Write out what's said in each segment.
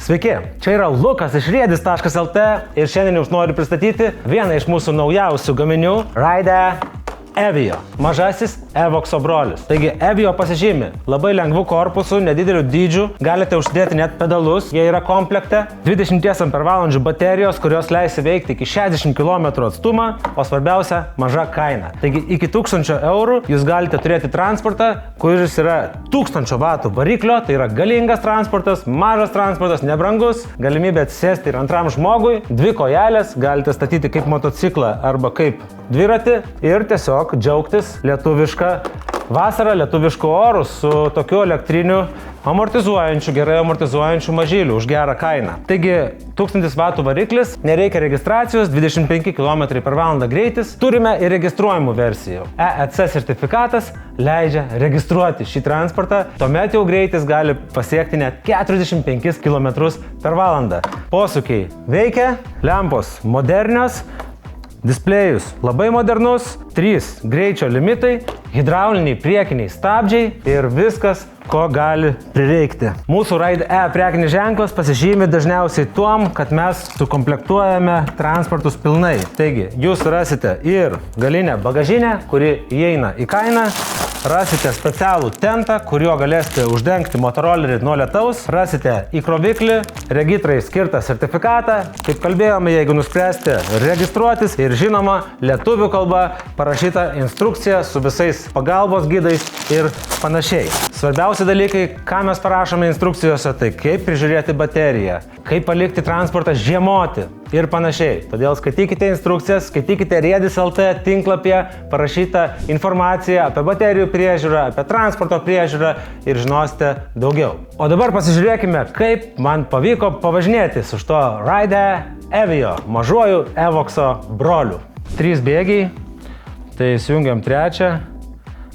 Sveiki, čia yra Lukas iš riedis.lt ir šiandien jums noriu pristatyti vieną iš mūsų naujausių gaminių Ride Evio, mažasis Evoxo brolis. Taigi Evio pasižymi labai lengvų korpusų, nedidelių dydžių, galite uždėti net pedalus, jie yra komplekte, 20 Ah baterijos, kurios leis įveikti iki 60 km atstumą, o svarbiausia – maža kaina. Taigi iki 1000 eurų jūs galite turėti transportą, kuris yra 1000 vatų variklio, tai yra galingas transportas, mažas transportas, nebrangus, galimybė atsisėsti ir antram žmogui, 2 kojelės, galite statyti kaip motociklą arba kaip dviratį ir tiesiog džiaugtis lietuvišką vasarą, lietuviškų orų su tokiu elektriniu amortizuojančiu, gerai amortizuojančiu mažyliu už gerą kainą. Taigi 1000 vatų variklis, nereikia registracijos, 25 km/h greitis, turime ir registruojamų versijų. EEC sertifikatas leidžia registruoti šį transportą, tuomet jau greitis gali pasiekti net 45 km/h. Posūkiai veikia, lempos modernios, displejus labai modernus, 3 greičio limitai, hidrauliniai priekiniai stabdžiai ir viskas, ko gali prireikti. Mūsų Ride E prekinis ženklas pasižymi dažniausiai tuom, kad mes sukomplektuojame transportus pilnai. Taigi, jūs rasite ir galinę bagažinę, kuri įeina į kainą, rasite specialų tentą, kuriuo galėsite uždengti motorolerį nuo lietaus, rasite įkroviklį, regitrai skirtą sertifikatą, kaip kalbėjome, jeigu nuspręsite registruotis ir žinoma, lietuvių kalba parašyta instrukcija su visais pagalbos gidais ir panašiai. Svarbiausi dalykai, ką mes parašome instrukcijose, tai kaip prižiūrėti bateriją, kaip palikti transportą žiemoti ir panašiai. Todėl skaitykite instrukcijas, skaitykite riedis.lt tinklapyje parašytą informaciją apie baterijų priežiūrą, apie transporto priežiūrą ir žinosite daugiau. O dabar pasižiūrėkime, kaip man pavyko pavažinėti su šito Ride Evio mažuoju Evoxo broliu. 3 bėgiai, tai įsijungiam 3.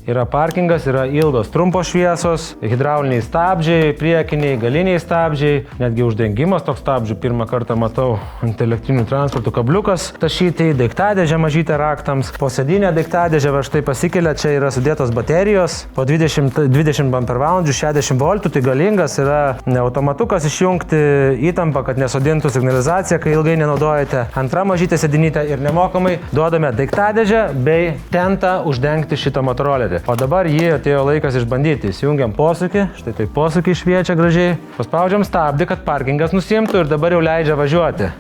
Yra parkingas, yra ilgos trumpos šviesos, hidrauliniai stabdžiai, priekiniai, galiniai stabdžiai, netgi uždengimas toks stabdžių, pirmą kartą matau ant elektrinių transportų kabliukas tašyti, daiktadėžė mažytė raktams, posėdinė daiktadėžė va štai pasikelia, čia yra sudėtos baterijos, po 20 Ah 60 V, tai galingas, yra automatukas išjungti įtampą, kad nesodintų signalizaciją, kai ilgai nenaudojate, antra mažytė sėdinytė ir nemokamai duodame daiktadėžę bei tentą uždengti šitą motorolerį. O dabar jį atėjo laikas išbandyti. Įsijungiam posūkį, štai tai posūkį šviečia gražiai. Paspaudžiam stabdį, kad parkingas nusimtų ir dabar jau leidžia važiuoti.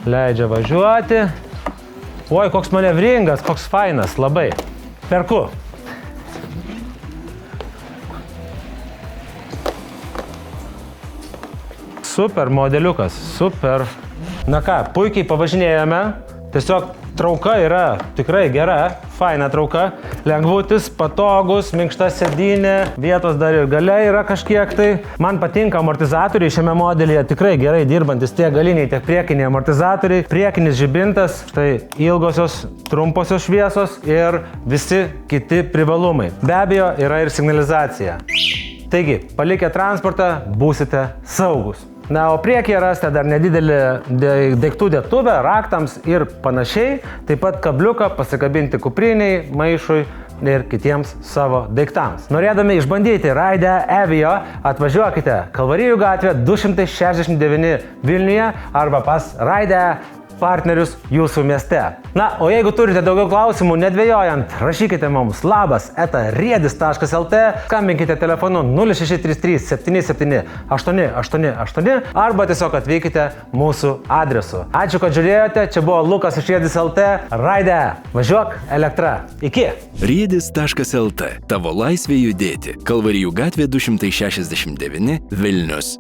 Leidžia važiuoti. Oi, koks manevringas, koks fainas, labai. Perku. Super modeliukas, super. Na ką, puikiai pavažinėjome. Tiesiog trauka yra tikrai gera, faina trauka, lengvutis, patogus, minkšta sėdynė, vietos dar ir gale yra kažkiek tai. Man patinka amortizatoriai šiame modelyje, tikrai gerai dirbantis tiek galiniai, tiek priekiniai amortizatoriai, priekinis žibintas, štai ilgosios, trumposios šviesos ir visi kiti privalumai. Be abejo, yra ir signalizacija. Taigi, palikę transportą, būsite saugus. Na, o priekyje rasite dar nedidelį daiktų dėtuvę, raktams ir panašiai, taip pat kabliuką pasikabinti kupriniai, maišui ir kitiems savo daiktams. Norėdami išbandyti Ride Evio, atvažiuokite Kalvarijų gatvė 269 Vilniuje arba pas Ride partnerius jūsų mieste. Na, o jeigu turite daugiau klausimų, nedvejojant, rašykite mums labas@riedis.lt, skambinkite telefonu 0633 77 888 arba tiesiog atvykite mūsų adresu. Ačiū, kad žiūrėjote, čia buvo Lukas iš riedis.lt, Ride, važiuok elektra. Iki! Riedis.lt, tavo laisvė judėti. Kalvarijų gatvė 269 Vilnius.